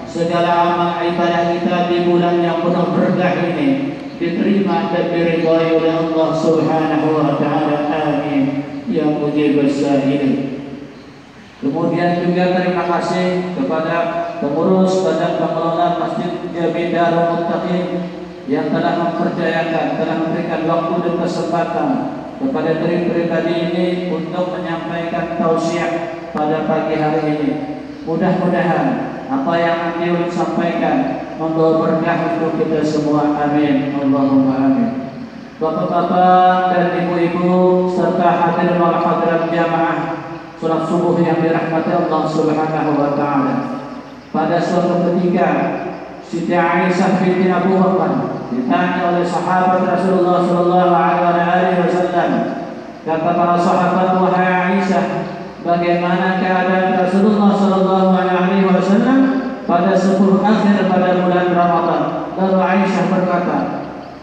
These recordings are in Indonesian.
segala amal ibadah kita di bulan yang penuh berkah ini diterima dan diridhai oleh Allah Subhanahu wa taala. Amin ya mujibas sa'ilin. Kemudian juga terima kasih kepada pengurus Badan Pengelola Masjid Jami Darul Muttaqin yang telah mempercayakan, telah memberikan waktu dan kesempatan kepada diri pribadi ini untuk menyampaikan tausiah pada pagi hari ini. Mudah-mudahan apa yang nanti ulun sampaikan membawa berkah untuk kita semua. Amin. Allahumma amin. Bapak-bapak dan ibu-ibu serta hadirin wal hadirat jamaah salat subuh yang dirahmati Allah Subhanahu wa taala. Pada suatu ketika Siti Aisyah binti Abu Bakar ditanya oleh sahabat Rasulullah sallallahu alaihi wasallam, kata para sahabat, wahai Aisyah, bagaimana keadaan Rasulullah sallallahu alaihi wasallam pada 10 akhir pada bulan Ramadan? Lalu Aisyah berkata,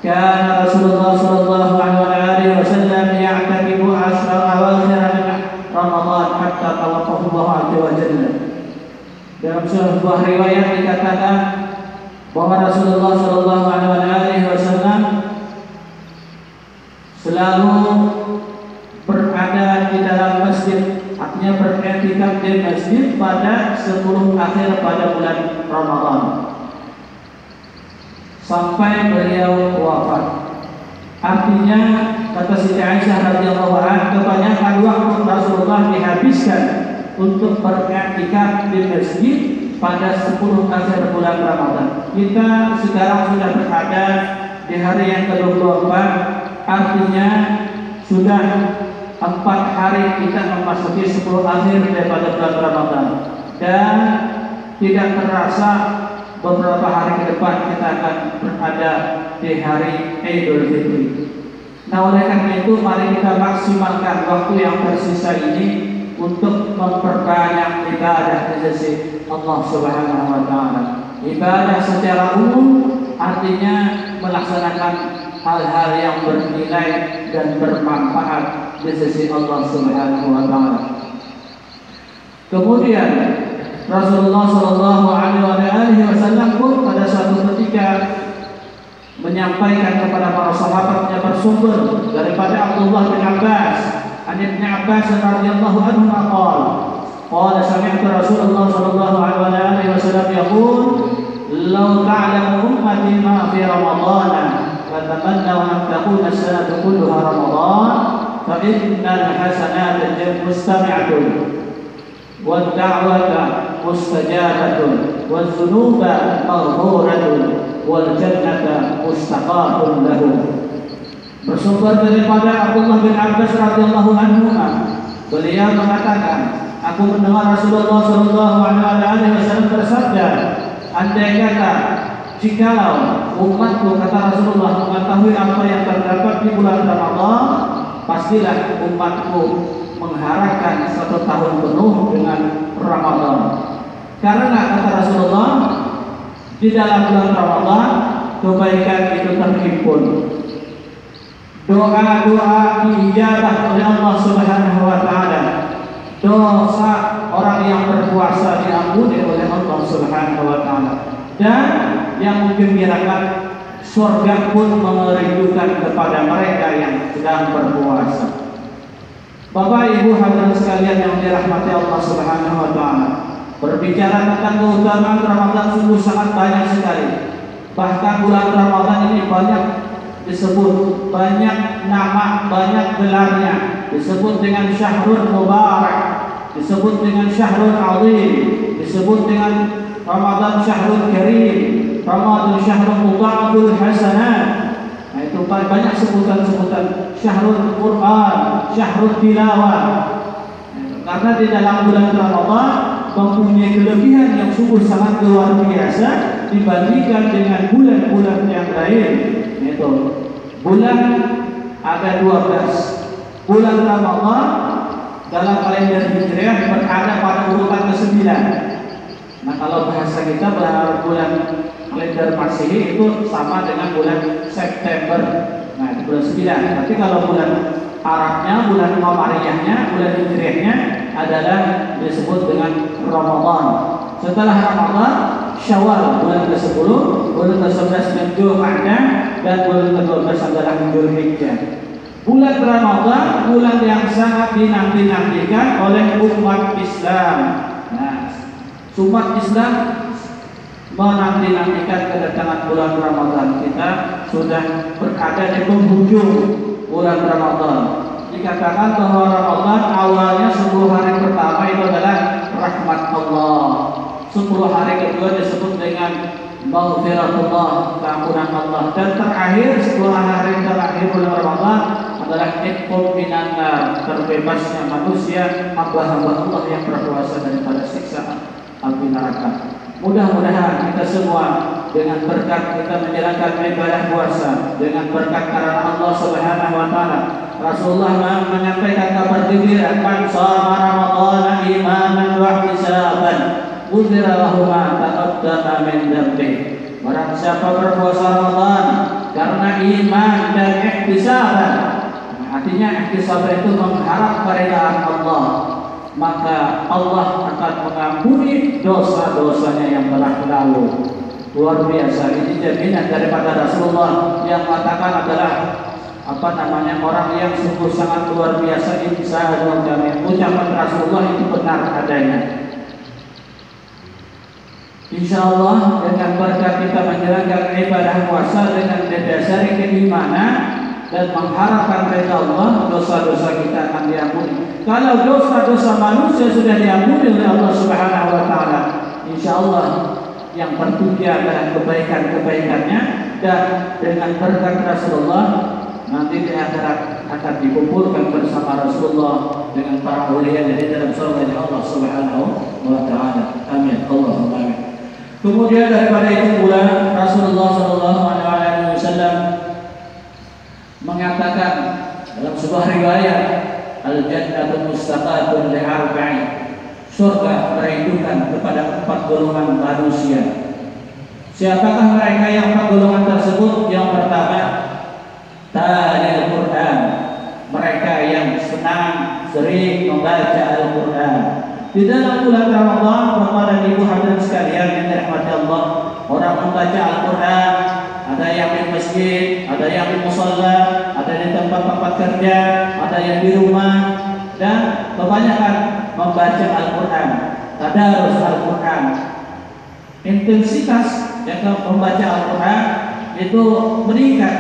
kana Rasulullah sallallahu alaihi wasallam ya'takifu 10 awakhir min Ramadan hatta tawaffahu Allah azza wa jalla. Dalam sebuah riwayat dikatakan bahwa Rasulullah sallallahu alaihi wasallam selalu berada di dalam masjid, artinya beriktikaf di masjid pada 10 akhir pada bulan Ramadan sampai beliau wafat. Artinya kata Siti Aisyah radhiyallahu anha, kebanyakan waktu Rasulullah dihabiskan untuk beriktikaf di masjid pada 10 akhir bulan Ramadan. Kita sekarang sudah berada di hari yang ke-24, artinya sudah 4 hari kita memasuki 10 akhir daripada bulan Ramadan, dan tidak terasa beberapa hari ke depan kita akan berada di hari Idul Fitri. Nah, oleh karena itu mari kita maksimalkan waktu yang tersisa ini untuk memperbanyak ibadah di sisi Allah Subhanahu wa taala. Ibadah secara umum artinya melaksanakan hal-hal yang bernilai dan bermanfaat di sisi Allah Subhanahu wa taala. Kemudian Rasulullah sallallahu alaihi wasallam pun pada suatu ketika menyampaikan kepada para sahabatnya bersumber daripada Abdullah bin Abbas, an Ibnu Abbas radhiyallahu anhu qala sami'tu Rasulullah sallallahu alaihi wasallam yaqul law ta'lamu ummati ma fi Ramadan fatamannaw an takuna as-sanatu kulluha Ramadan fa innal hasanata mustami'atun wad da'wata mustajabatun waz zunuba maghfuratun wal jannata mustaqarrun lahu. Bersumber daripada Abdullah bin Abbas radhiyallahu anhu, beliau mengatakan, aku mendengar Rasulullah sallallahu alaihi wasallam bersabda, andai kata jikalau umatku, kata Rasulullah, mengetahui apa yang terdapat di bulan Ramadan, pastilah umatku mengharapkan 1 tahun penuh dengan Ramadan. Karena kata Rasulullah, di dalam bulan Ramadan kebaikan itu terhimpun, doa-doa diijabah oleh Allah Subhanahu wa taala, dosa orang yang berpuasa diampuni oleh Allah Subhanahu wa taala, dan yang menggembirakan surga pun merindukan kepada mereka yang sedang berpuasa. Bapak Ibu hadirin sekalian yang dirahmati Allah Subhanahu wa taala, berbicara tentang keutamaan Ramadan sungguh sangat banyak sekali. Bahkan bulan Ramadan ini banyak disebut, banyak nama, banyak gelarnya. Disebut dengan Syahrul Mubarak, disebut dengan Syahrul Azim, disebut dengan Ramadan Syahrul Karim, Ramadan Syahrul Mudha'aful Hasanat. Nah, itu banyak sebutan-sebutan. Syahrul Quran, Syahrul Tilawah. Karena di dalam bulan Ramadan mempunyai kelebihan yang sungguh sangat luar biasa dibandingkan dengan bulan-bulan yang lain. Itu bulan ada 12. Bulan Ramadan dalam kalender Hijriah berada pada urutan ke-9. Nah, kalau bahasa kita bulan kalender Masehi itu sama dengan bulan September. Nah, itu bulan 9. Tapi kalau bulan Arabnya, bulan Qamariyahnya, bulan Hijriahnya adalah disebut dengan Ramadan. Setelah Ramadan Syawal bulan ke-10, bulan ke-11 Dzulqa'dah, dan bulan ke-12 adalah Dzulhijjah. Bulan Ramadan, bulan yang sangat dinanti-nantikan oleh umat Islam. Nah, umat Islam menanti-nantikan kedatangan bulan Ramadan. Kita sudah berada di penghujung bulan Ramadan. Dikatakan bahwa Ramadan awalnya 10 hari pertama itu adalah rahmat Allah. 10 hari kedua disebut dengan maghfiratullah, keampunan Allah. Dan terakhir 10 hari terakhir bulan Ramadan adalah iqam minan nar, terbebasnya manusia hamba-hamba Allah yang berkuasa daripada siksa api neraka. Mudah-mudahan kita semua dengan berkat kita menjalankan ibadah puasa, dengan berkat karena Allah Subhanahu wa taala. Rasulullah menyampaikan kabar gembira, "Man shoma Ramadhana imanan wa ihtisaban, ghufira lahu ma taqaddama min dhanbi." Barang siapa berpuasa Ramadan karena iman dan ihtisaban, artinya ihtisab itu mengharap keridhaan Allah, maka Allah akan mengampuni dosa-dosanya yang telah lalu. Luar biasa, ini jaminan daripada Rasulullah yang mengatakan adalah orang yang sungguh sangat luar biasa. Insya Allah ucapan Rasulullah itu benar adanya. Insya Allah dengan berkat kita menjalankan ibadah puasa dengan didasari keimanan dan mengharapkan ridha Allah, dosa-dosa kita akan diampuni. Kalau dosa-dosa manusia sudah diampuni oleh Allah Subhanahu wa taala, insya Allah yang tertuju adalah kebaikan-kebaikannya, dan dengan berkat Rasulullah nanti di akhirat akan dikumpulkan bersama Rasulullah dengan para ulia dari dalam surga Allah Subhanahu wa taala. Amin. Allahumma amin. Kemudian daripada itu pula Rasulullah sallallahu alaihi wasallam mengatakan dalam sebuah riwayat, al-jannatu mustaqatun li arba'in, surga merindukan kepada 4 golongan manusia. Siapakah mereka yang 4 golongan tersebut? Yang pertama, talil Quran, mereka yang senang sering membaca Al-Quran. Di dalam bulan Ramadan, Bapak dan Ibu hadirin sekalian yang dirahmati Allah, orang membaca Al-Quran, ada yang di masjid, ada yang di musalla, ada di tempat-tempat kerja, ada yang di rumah, dan kebanyakan membaca Al-Quran, tadarus Al-Quran. Intensitas yang membaca Al-Quran itu meningkat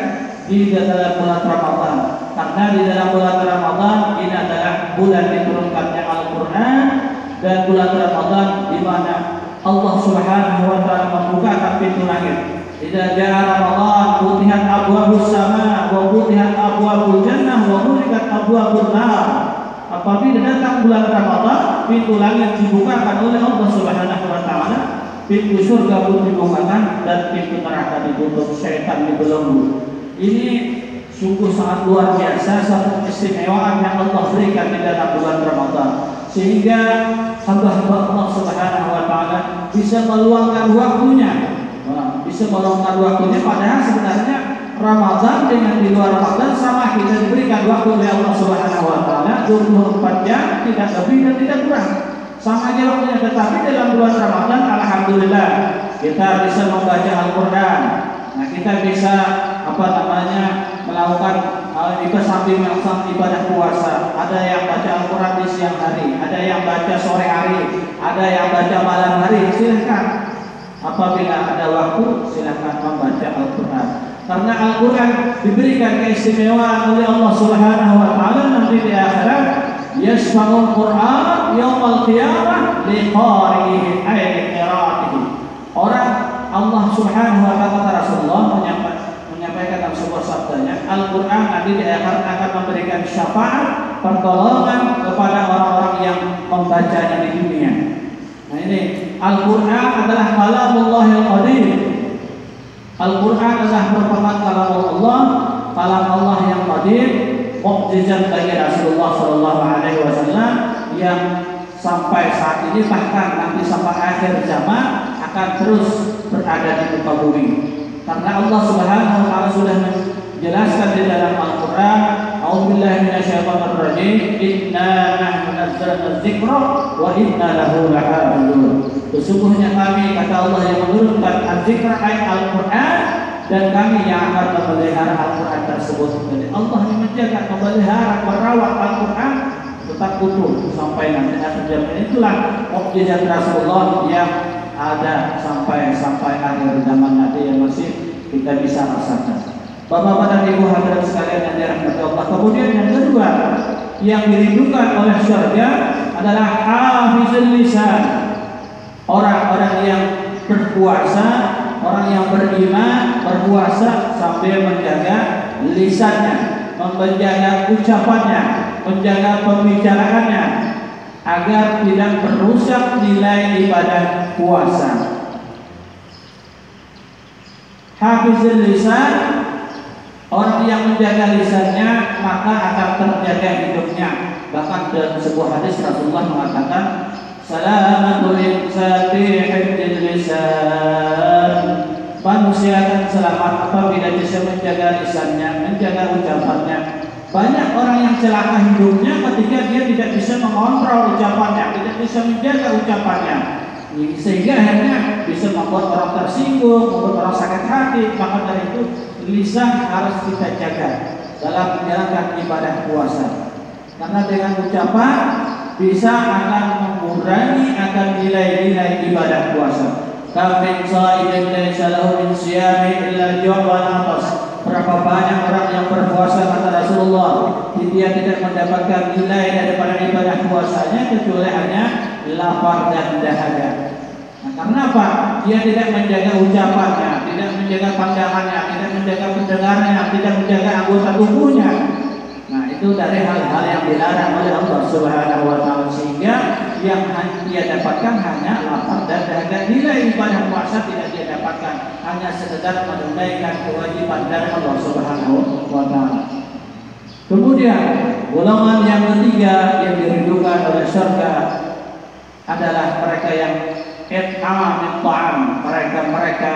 di dalam bulan Ramadan, karena di dalam bulan Ramadan ini adalah bulan diturunkannya Al-Quran, dan bulan Ramadan di mana Allah Subhanahu wa taala membukakan pintu langit. Idza jaa Ramadan futihat abwabus sama wa futihat abwabul jannah wa ghulqat abwabun nar. Apabila datang bulan Ramadan, pintu langit dibukakan oleh Allah Subhanahu wa taala, pintu surga pun dibukakan, dan pintu neraka ditutup, syaitan dibelenggu. Ini sungguh sangat luar biasa, satu keistimewaan yang Allah berikan di dalam bulan Ramadan, sehingga hamba-hamba Allah Subhanahu wa taala bisa meluangkan waktunya, padahal sebenarnya Ramadan dengan di luar Ramadan sama, kita diberikan waktu oleh Allah Subhanahu wa taala 24 jam, tidak lebih dan tidak kurang. Sama aja waktunya, tetapi dalam bulan Ramadan alhamdulillah kita bisa membaca Al-Qur'an. Nah, kita bisa melakukan ibadah samping melaksanakan ibadah puasa. Ada yang baca Al-Quran di siang hari, ada yang baca sore hari, ada yang baca malam hari. Silahkan, apabila ada waktu silahkan membaca Al-Quran, karena Al-Quran diberikan keistimewaan oleh Allah Subhanahu wa taala. Nanti di akhirat, yasma'ul Quran yaumal qiyamah liqari'ihi ay liqira'atihi. Orang Allah Subhanahu wa taala, Rasulullah menyampaikan dalam sebuah sabdanya, Al-Quran nanti di akhirat akan memberikan syafaat, pertolongan kepada orang-orang yang membacanya di dunia. Nah, ini Al-Quran adalah kalamullahil qadim. Al-Quran adalah merupakan kalam Allah yang qadim, mukjizat bagi Rasulullah sallallahu alaihi wasallam, yang sampai saat ini, bahkan nanti sampai akhir zaman akan terus berada di muka bumi. Karena Allah Subhanahu wa taala sudah menjelaskan di dalam Al-Quran, A'udzubillahi minasyaitonir rajim. Inna nahnu nazzalna dzikra wa inna lahu lahafizun. Sesungguhnya kami, kata Allah, yang menurunkan az-zikra ayat Al-Qur'an, dan kami yang akan memelihara Al-Qur'an tersebut. Jadi Allah yang menjaga, memelihara, merawat Al-Qur'an tetap utuh sampai nanti akhir zaman. Itulah mukjizat Rasulullah yang ada sampai akhir zaman nanti yang masih kita bisa rasakan. Bapak-bapak dan ibu hadirin sekalian yang dirahmati Allah. Kemudian yang kedua yang dirindukan oleh surga adalah hafizul lisan. Orang-orang yang berpuasa, orang yang beriman, berpuasa sambil menjaga lisannya, menjaga ucapannya, menjaga pembicaraannya, agar tidak merusak nilai ibadah puasa. Hafizul lisan, orang yang menjaga lisannya maka akan terjaga hidupnya. Bahkan dalam sebuah hadis Rasulullah mengatakan, Salamatul insan fi hifdzil lisan. Manusia akan selamat apabila bisa menjaga lisannya, menjaga ucapannya. Banyak orang yang celaka hidupnya ketika dia tidak bisa mengontrol ucapannya, tidak bisa menjaga ucapannya, sehingga akhirnya bisa membuat orang tersinggung, membuat orang sakit hati. Maka dari itu lisan harus kita jaga dalam menjalankan ibadah puasa, karena dengan ucapan bisa akan mengurangi akan nilai-nilai ibadah puasa. Kafin sa'imin laisa lahu min siyami illa ju'an atas. Berapa banyak orang yang berpuasa, kata Rasulullah, dia tidak mendapatkan nilai daripada ibadah puasanya kecuali hanya lapar dan dahaga. Nah, karena apa? Dia tidak menjaga ucapannya, tidak menjaga pandangannya, tidak menjaga pendengarannya, tidak menjaga anggota tubuhnya. Nah, itu dari hal-hal yang dilarang oleh Allah Subhanahu wa taala, sehingga yang dia dapatkan hanya lapar dan dahaga. Nilai ibadah puasa tidak dia dapatkan, hanya sekedar menunaikan kewajiban dari Allah Subhanahu wa taala. Kemudian golongan yang ketiga yang dirindukan oleh surga adalah mereka yang it'am ta'am, mereka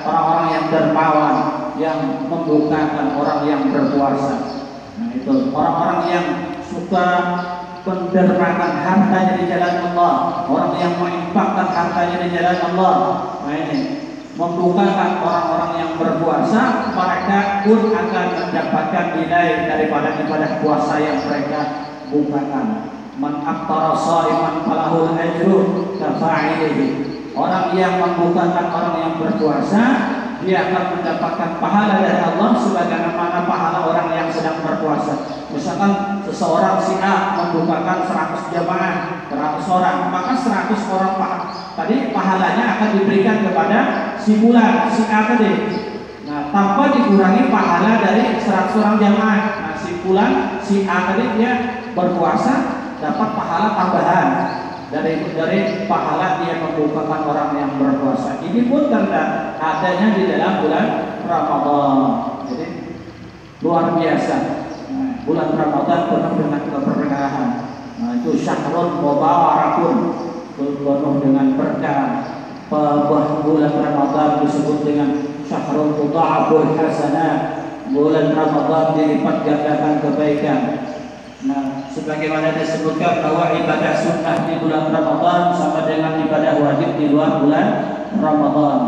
orang-orang yang dermawan, yang membukakan orang yang berpuasa. Nah, itu orang-orang yang suka mendermakan hartanya di jalan Allah, orang yang menginfakkan hartanya di jalan Allah. Nah, ini membukakan orang-orang yang berpuasa, mereka pun akan mendapatkan nilai daripada ibadah puasa yang mereka bukakan. Man aftara sha'iman falahul ajru kafa'ilihi. Orang yang membukakan orang yang berpuasa, dia akan mendapatkan pahala dari Allah sebagaimana pahala orang yang sedang berpuasa. Misalkan seseorang si A membukakan 100 jamaah, 100 orang, maka 100 orang tadi pahalanya akan diberikan kepada si bulan, si A tadi. Nah, tanpa dikurangi pahala dari 100 orang jamaah. Nah, si bulan, si A tadi dia berpuasa dapat pahala tambahan dari pahala dia membukakan orang yang berpuasa. Ini pun karena adanya di dalam bulan Ramadan. Jadi luar biasa. Nah, bulan Ramadan penuh dengan keberkahan. Nah, itu syahrul mubarakun, penuh dengan berkah. Bulan Ramadan disebut dengan syahrul mudha'aful hasanah. Bulan Ramadan dilipat gandakan kebaikan. Nah, sebagaimana disebutkan bahwa ibadah sunnah di bulan Ramadan sama dengan ibadah wajib di luar bulan Ramadan.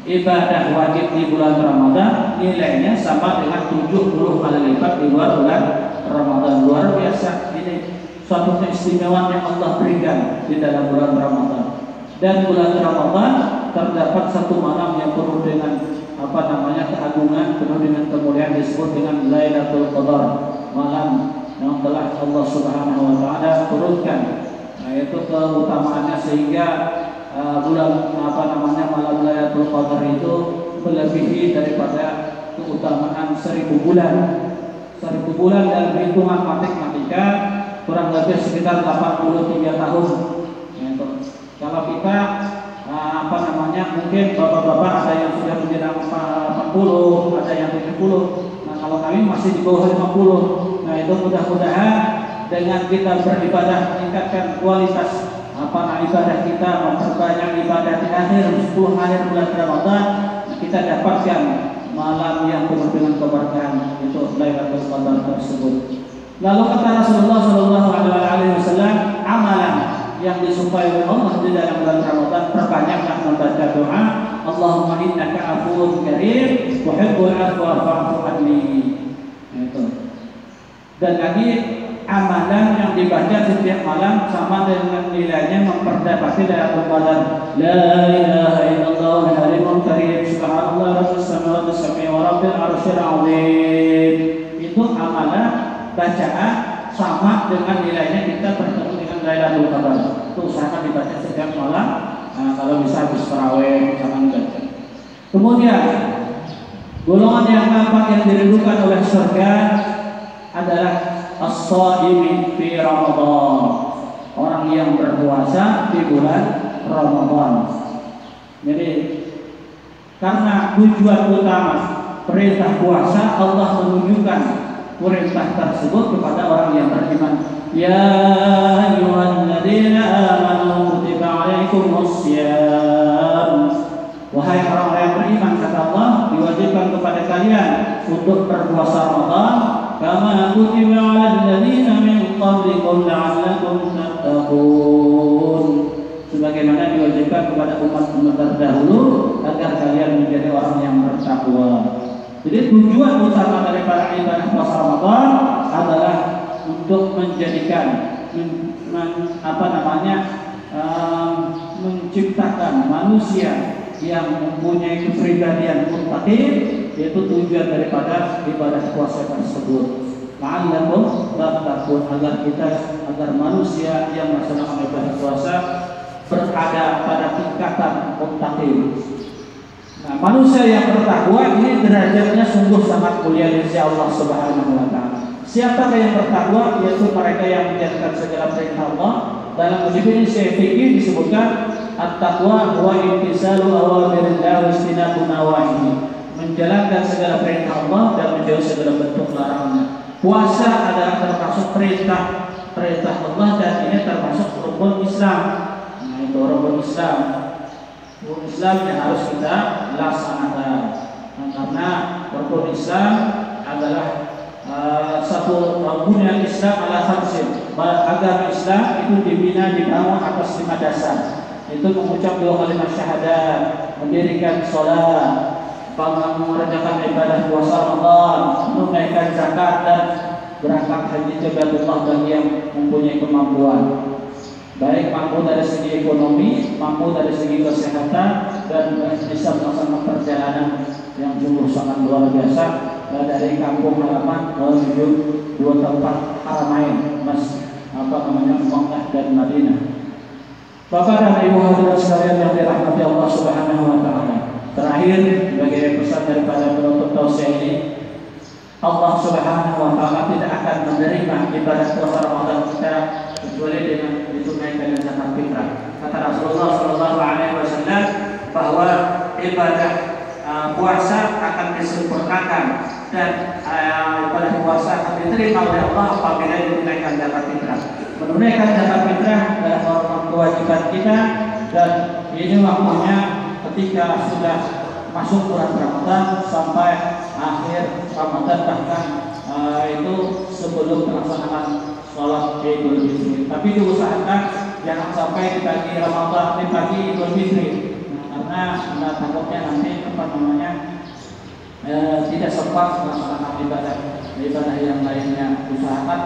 Ibadah wajib di bulan Ramadan nilainya sama dengan 70 kali lipat di luar bulan Ramadan. Luar biasa. Ini suatu keistimewaan yang Allah berikan di dalam bulan Ramadan. Dan bulan Ramadan terdapat satu malam yang penuh dengan keagungan, penuh dengan kemuliaan, disebut dengan Lailatul Qadar, malam yang telah Allah Subhanahu wa taala turunkan. Nah, itu keutamaannya sehingga malam Lailatul Qadar itu melebihi daripada keutamaan 1000 bulan. 1000 bulan dalam hitungan matematika kurang lebih sekitar 83 tahun. Kalau kita mungkin bapak-bapak ada yang sudah menjelang 40, ada yang 70. Nah, kalau kami masih di bawah 50. Nah, itu mudah-mudahan dengan kita beribadah meningkatkan kualitas ibadah kita, memperbanyak ibadah di akhir 10 akhir bulan Ramadan, kita dapatkan malam yang penuh dengan keberkahan. Itu Lailatul Qadar tersebut. Lalu kata Rasulullah Shallallahu Alaihi Wasallam, amalan yang disukai oleh Allah di dalam bulan Ramadan, perbanyaklah membaca doa, Allahumma innaka afuwwun karim, tuhibbul afwa fa'fu anni. Itu. Dan lagi amalan yang dibaca setiap malam sama dengan nilainya memperdapati dalam Ramadan. La ilaha illallah al-halimul karim, subhanallah rabbus samawati was-sab'i wa rabbil arsyil azim. Itu amalan bacaan sama dengan nilainya kita bertemu dengan Lailatul Qadar. Itu usahakan dibaca setiap malam. Nah, kalau bisa habis tarawih jangan baca. Kemudian golongan yang keempat yang dirindukan oleh surga adalah as-shaimi fi Ramadan. Orang yang berpuasa di bulan Ramadan. Jadi karena tujuan utama perintah puasa, Allah menunjukkan perintah tersebut kepada orang yang beriman. Ya ayyuhalladzina amanu kutiba alaikumussyam. Wahai orang-orang yang beriman, kata Allah, diwajibkan kepada kalian untuk berpuasa Ramadan kama kutiba alal ladzina min qablikum la'allakum tattaqun. Sebagaimana diwajibkan kepada umat-umat terdahulu agar kalian menjadi orang yang bertakwa. Jadi tujuan utama daripada ibadah puasa Ramadan adalah untuk menjadikan menciptakan manusia yang mempunyai kepribadian muttaqin, yaitu tujuan daripada ibadah puasa tersebut. La'allakum tattaqun, agar manusia yang melaksanakan ibadah puasa berada pada tingkatan muttaqin. Nah, manusia yang bertakwa ini derajatnya sungguh sangat mulia di sisi Allah Subhanahu wa taala. Siapakah yang bertakwa? Yaitu mereka yang menjalankan segala perintah Allah. Dalam definisi fikih disebutkan at-taqwa huwa imtisalu awamirillah wa istinabu nawahihi. Menjalankan segala perintah Allah dan menjauhi segala bentuk larangannya. Puasa adalah termasuk perintah Allah dan ini termasuk rukun Islam. Nah, itu rukun Islam. Rukun Islam yang harus kita laksanakan. Nah, karena rukun Islam adalah satu bunyian Islam ala khamsin. Agama Islam itu dibina dibangun atas 5 dasar. Itu mengucap 2 kalimat syahadat, mendirikan sholat, mengerjakan ibadah puasa Ramadan, menunaikan zakat dan berangkat haji ke Baitullah bagi yang mempunyai kemampuan. Baik mampu dari segi ekonomi, mampu dari segi kesehatan, dan bisa melaksanakan perjalanan yang sungguh sangat luar biasa dari kampung halaman menuju 2 tempat haramain, Makkah dan Madinah. Bapak dan Ibu hadirin sekalian yang dirahmati Allah Subhanahu wa taala. Terakhir, sebagai pesan daripada penutup tausiah ini, Allah Subhanahu wa taala tidak akan menerima ibadah puasa Ramadan kita kecuali dengan ditunaikan dengan zakat fitrah. Kata Rasulullah Shallallahu Alaihi Wasallam bahwa ibadah puasa akan disempurnakan dan ibadah puasa akan diterima oleh Allah apabila ditunaikan zakat fitrah. Menunaikan zakat fitrah adalah kewajiban kita dan ini waktunya ketika sudah masuk bulan Ramadan sampai akhir Ramadan, bahkan itu sebelum pelaksanaan sholat Idul Fitri. Tapi diusahakan jangan sampai di pagi Ramadan, di pagi Idul Fitri, karena takutnya nanti tidak sempat melaksanakan ibadah yang lainnya. Usahakan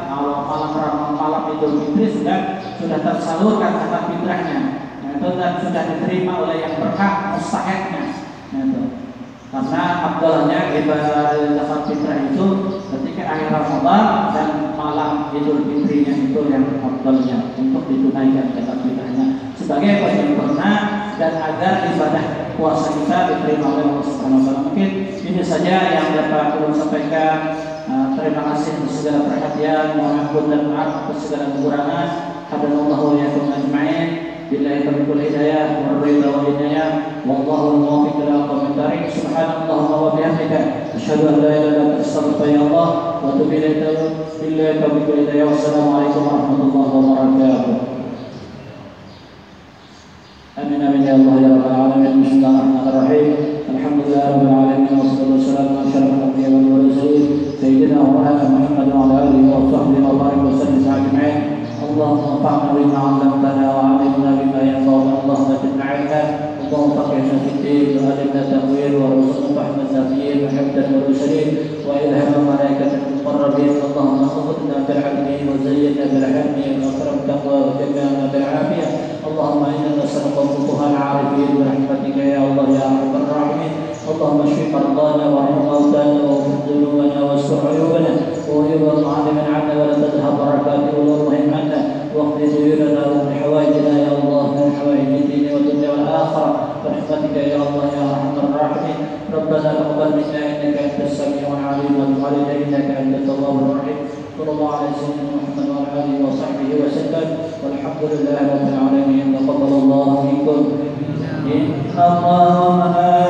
malam Idul Fitri sudah tersalurkan zakat fitrahnya, dan sudah diterima oleh yang berhak mustahiknya. Karena abdalnya ibadah zakat fitrah itu ketika akhir Ramadan dan malam Idul Fitrinya itu yang abdalnya untuk ditunaikan zakat fitrahnya sebagai penyempurna dan agar ibadah puasa kita diterima oleh Allah Subhanahu wa taala. Mungkin ini saja yang dapat saya sampaikan. Terima kasih atas segala perhatian, mohon ampun dan maaf atas segala kekurangan. Hadanallahu wa iyyakum ajma'in. Billahi taufiq wal hidayah wa ridha wal hidayah. Wallahu muwaffiq ila aqwamit thariq. Subhanallahumma wa bihamdika asyhadu an la ilaha illa anta astaghfiruka ya Allah wa atubu ilaik. Billahi taufiq wal hidayah. Wassalamualaikum warahmatullahi wabarakatuh. Amin amin ya Allah ya rabbal alamin. Bismillahirrahmanirrahim. Alhamdulillahirabbil alamin wassalatu wassalamu ala asyrafil anbiya'i wal mursalin sayyidina وانفعنا بما علمتنا وعلمنا بما ينفعنا اللهم زدنا علما اللهم فقهنا في الدين وعلمنا تأويل وارزقنا فهم النبيين وحفظ المرسلين وإلهام الملائكة المقربين اللهم اغفرنا بالعلم وزينا بالحلم واكرم التقوى وجمعنا بالعافية اللهم إنا نسألك فقه العارفين برحمتك يا الله يا أرحم الراحمين اللهم اشف مرضانا وارحم موتانا واغفر ذنوبنا واستر عيوبنا وعيوب المعلمين عنا ولا تذهب بركاته والمهم عنا واقض ديوننا ومن حوائجنا يا الله من حوائج الدين والدنيا والآخرة برحمتك يا الله يا أرحم الراحمين ربنا تقبل منا إنك أنت السميع العليم وتب علينا إنك أنت التواب الرحيم صلى الله على سيدنا محمد وعلى آله وصحبه وسلم والحمد لله رب العالمين تقبل الله منكم إن الله